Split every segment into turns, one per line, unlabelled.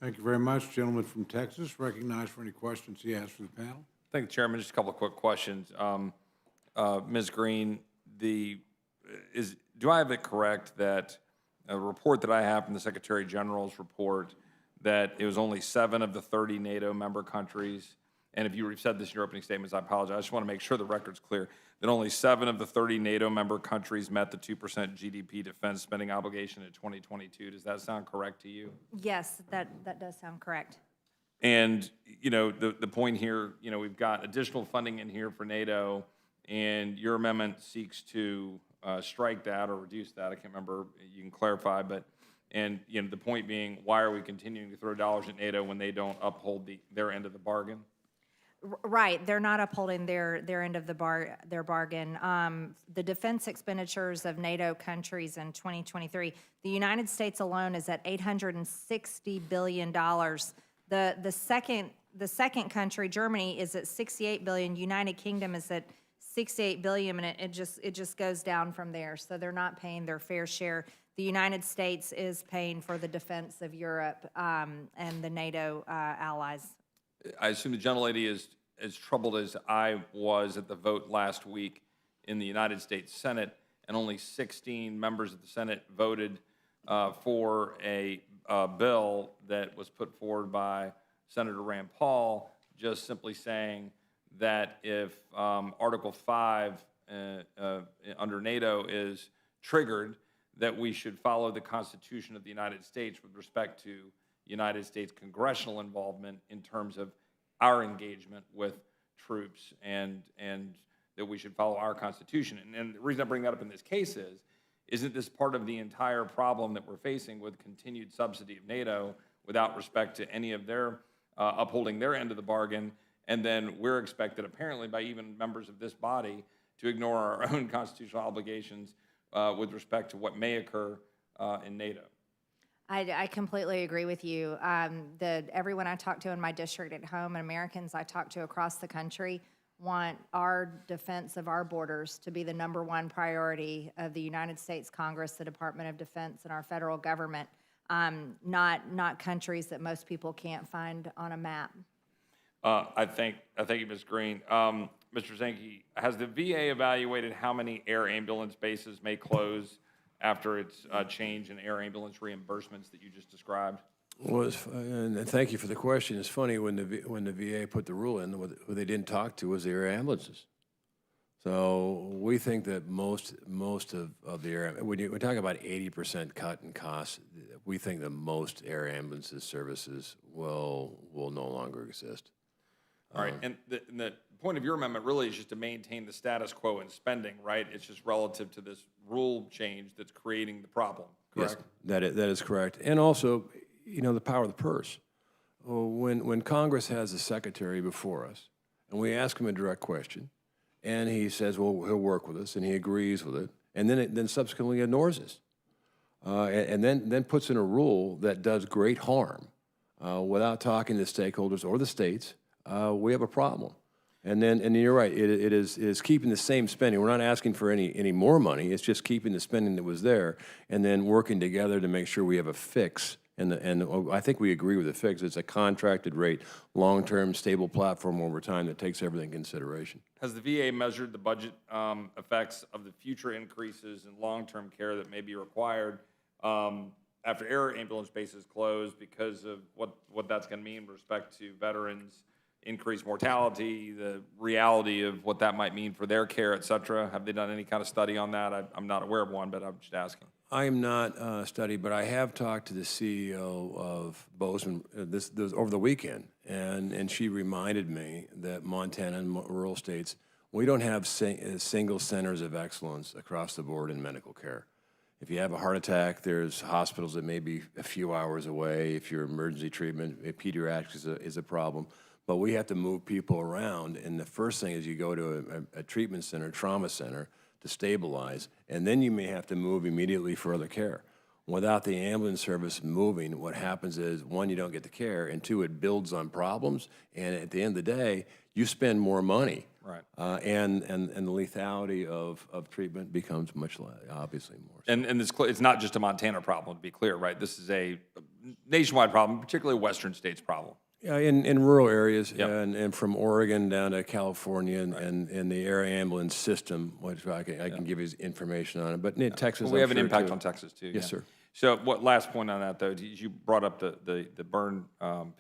Thank you very much. Gentleman from Texas, recognized for any questions he has for the panel.
Thank you, Chairman. Just a couple of quick questions. Ms. Greene, do I have it correct that a report that I have from the Secretary General's report that it was only 7 of the 30 NATO member countries, and if you said this in your opening statements, I apologize. I just want to make sure the record's clear, that only 7 of the 30 NATO member countries met the 2% GDP defense spending obligation in 2022. Does that sound correct to you?
Yes, that does sound correct.
And, the point here, we've got additional funding in here for NATO, and your amendment seeks to strike that or reduce that. I can't remember. You can clarify, but, the point being, why are we continuing to throw dollars at NATO when they don't uphold their end of the bargain?
Right, they're not upholding their end of their bargain. The defense expenditures of NATO countries in 2023, the United States alone is at $860 billion. The second country, Germany, is at $68 billion. United Kingdom is at $68 billion, and it just goes down from there. So they're not paying their fair share. The United States is paying for the defense of Europe and the NATO allies.
I assume the gentlelady is as troubled as I was at the vote last week in the United States Senate, and only 16 members of the Senate voted for a bill that was put forward by Senator Rand Paul, just simply saying that if Article 5 under NATO is triggered, that we should follow the Constitution of the United States with respect to United States congressional involvement in terms of our engagement with troops, and that we should follow our Constitution. And the reason I bring that up in this case is, isn't this part of the entire problem that we're facing with continued subsidy of NATO without respect to any of their upholding their end of the bargain, and then we're expected, apparently by even members of this body, to ignore our own constitutional obligations with respect to what may occur in NATO?
I completely agree with you. Everyone I talk to in my district at home and Americans I talk to across the country want our defense of our borders to be the #1 priority of the United States Congress, the Department of Defense, and our federal government, not countries that most people can't find on a map.
I thank you, Ms. Greene. Mr. Zinke, has the VA evaluated how many air ambulance bases may close after its change in air ambulance reimbursements that you just described?
Well, and thank you for the question. It's funny, when the VA put the rule in, what they didn't talk to was the air ambulances. So we think that most of the air, when we're talking about 80% cut in costs, we think that most air ambulances services will no longer exist.
All right, and the point of your amendment really is just to maintain the status quo in spending, right? It's just relative to this rule change that's creating the problem, correct?
Yes, that is correct. And also, the power of the purse. When Congress has a secretary before us, and we ask him a direct question, and he says, well, he'll work with us, and he agrees with it, and then subsequently ignores us, and then puts in a rule that does great harm without talking to stakeholders or the states, we have a problem. And you're right, it is keeping the same spending. We're not asking for any more money. It's just keeping the spending that was there, and then working together to make sure we have a fix. And I think we agree with the fix. It's a contracted rate, long-term, stable platform over time that takes everything in consideration.
Has the VA measured the budget effects of the future increases in long-term care that may be required after air ambulance bases close, because of what that's going to mean with respect to veterans, increased mortality, the reality of what that might mean for their care, et cetera? Have they done any kind of study on that? I'm not aware of one, but I'm just asking.
I am not studied, but I have talked to the CEO of Bozeman this over the weekend, and she reminded me that Montana and rural states, we don't have single centers of excellence across the board in medical care. If you have a heart attack, there's hospitals that may be a few hours away. If your emergency treatment, pediatrics is a problem. But we have to move people around, and the first thing is you go to a treatment center, trauma center, to stabilize, and then you may have to move immediately for other care. Without the ambulance service moving, what happens is, one, you don't get the care, and two, it builds on problems, and at the end of the day, you spend more money.
Right.
And the lethality of treatment becomes much less, obviously more.
And it's not just a Montana problem, to be clear, right? This is a nationwide problem, particularly Western states problem.
Yeah, in rural areas,
Yep.
and from Oregon down to California, and the air ambulance system, which I can give you information on it. But in Texas,
We
I'm
have an
sure,
impact
too.
on Texas too.
Yes,
yeah.
sir.
So what last point on that though? You brought up the burn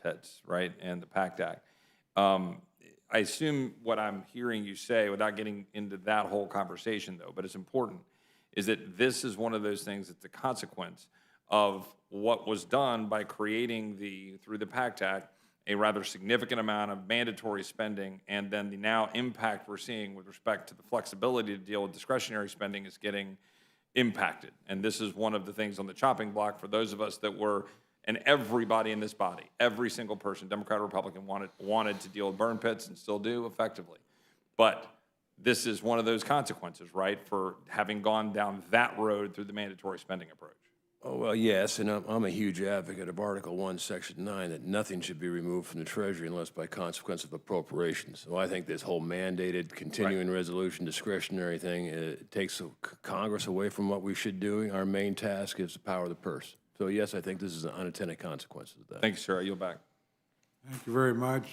pits, right, and the PACT Act. I assume what I'm hearing you say, without getting into that whole conversation though, but it's important, is that this is one of those things that's a consequence of what was done by creating through the PACT Act, a rather significant amount of mandatory spending, and then the now impact we're seeing with respect to the flexibility to deal with discretionary spending is getting impacted. And this is one of the things on the chopping block for those of us that were, and everybody in this body, every single person, Democrat or Republican, wanted to deal with burn pits and still do effectively. But this is one of those consequences, right, for having gone down that road through the mandatory spending approach.
Oh, well, yes, and I'm a huge advocate of Article 1, Section 9, that nothing should be removed from the Treasury unless by consequence of appropriations. So I think this whole mandated continuing resolution discretionary thing, it takes Congress away from what we should do. Our main task is the power of the purse. So yes, I think this is an unintended consequence of that.
Thank you, sir. I yield back.
Thank you very much.